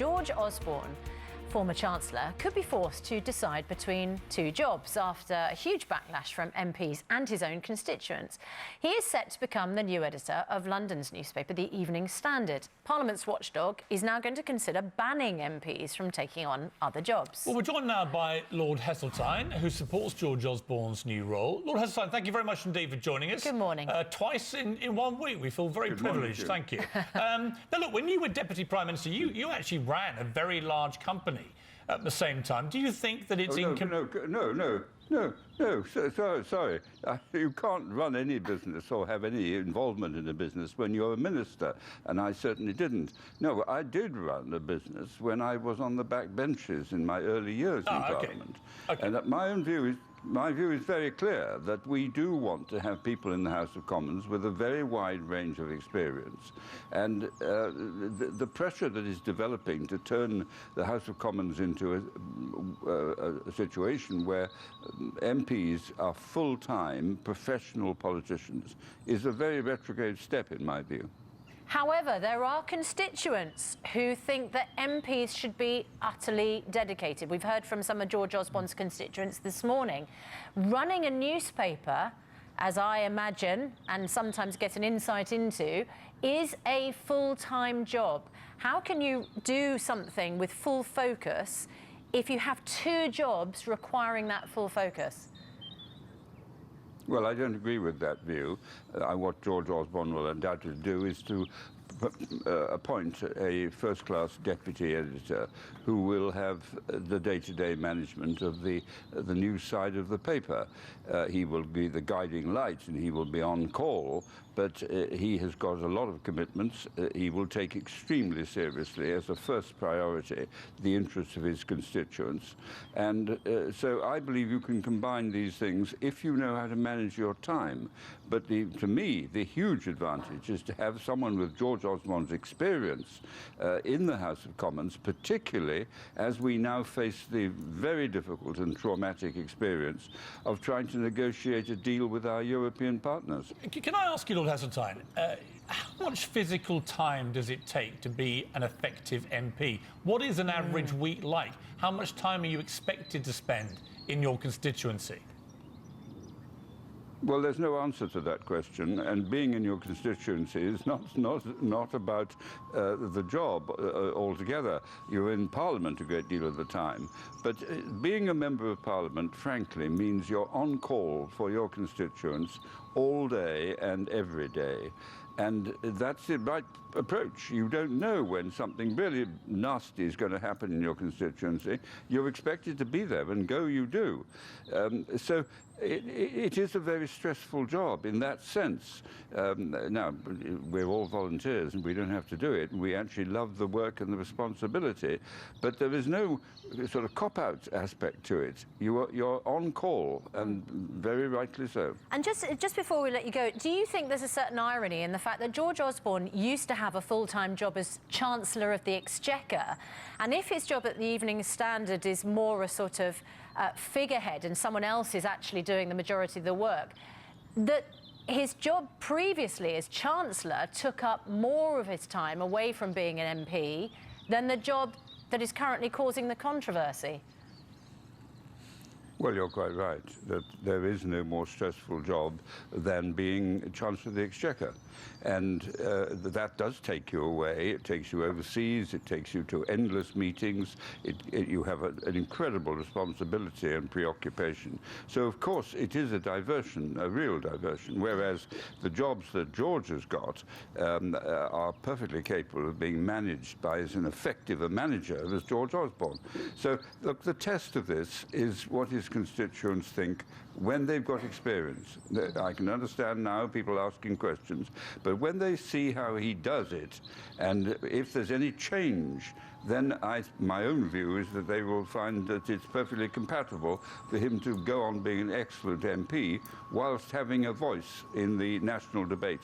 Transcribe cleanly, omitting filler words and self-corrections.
George Osborne, former Chancellor, could be forced to decide between two jobs after a huge backlash from MPs and his own constituents. He is set to become the new editor of London's newspaper, The Evening Standard. Parliament's watchdog is now going to consider banning MPs from taking on other jobs. Well, we're joined now by Lord Heseltine, who supports George Osborne's new role. Lord Heseltine, thank you very much indeed for joining us. Good morning. Twice in 1 week. We feel very privileged. Thank you. Now, look, when you were Deputy Prime Minister, you actually ran a very large company at the same time. Do you think that it's... No, sorry. You can't run any business or have any involvement in a business when you're a minister, and I certainly didn't. No, I did run a business when I was on the back benches in my early years in Parliament. Okay. And my view is very clear that we do want to have people in the House of Commons with a very wide range of experience. And the pressure that is developing to turn the House of Commons into a situation where MPs are full-time professional politicians is a very retrograde step, in my view. However, there are constituents who think that MPs should be utterly dedicated. We've heard from some of George Osborne's constituents this morning. Running a newspaper, as I imagine, and sometimes get an insight into, is a full-time job. How can you do something with full focus if you have two jobs requiring that full focus? Well, I don't agree with that view. What George Osborne will undoubtedly do is to appoint a first-class deputy editor who will have the day-to-day management of the news side of the paper. He will be the guiding light and he will be on call, but he has got a lot of commitments. He will take extremely seriously as a first priority the interests of his constituents. And so I believe you can combine these things if you know how to manage your time. But to me, the huge advantage is to have someone with George Osborne's experience in the House of Commons, particularly as we now face the very difficult and traumatic experience of trying to negotiate a deal with our European partners. Can I ask you, Lord Heseltine, how much physical time does it take to be an effective MP? What is an average week like? How much time are you expected to spend in your constituency? Well, there's no answer to that question, and being in your constituency is not about the job altogether. You're in Parliament a great deal of the time, but being a member of Parliament, frankly, means you're on call for your constituents all day and every day. And that's the right approach. You don't know when something really nasty is going to happen in your constituency. You're expected to be there, and go you do. So it is a very stressful job in that sense. Now, we're all volunteers and we don't have to do it. We actually love the work and the responsibility, but there is no sort of cop-out aspect to it. You're on call, and very rightly so. And just before we let you go, do you think there's a certain irony in the fact that George Osborne used to have a full-time job as Chancellor of the Exchequer, and if his job at the Evening Standard is more a sort of figurehead and someone else is actually doing the majority of the work, that his job previously as Chancellor took up more of his time away from being an MP than the job that is currently causing the controversy? Well, you're quite right, that there is no more stressful job than being Chancellor of the Exchequer. And that does take you away. It takes you overseas. It takes you to endless meetings. You have an incredible responsibility and preoccupation. So, of course, it is a diversion, a real diversion, whereas the jobs that George has got are perfectly capable of being managed by as effective a manager as George Osborne. So, look, the test of this is what his constituents think when they've got experience. I can understand now people asking questions, but when they see how he does it, and if there's any change, then my own view is that they will find that it's perfectly compatible for him to go on being an excellent MP whilst having a voice in the national debate.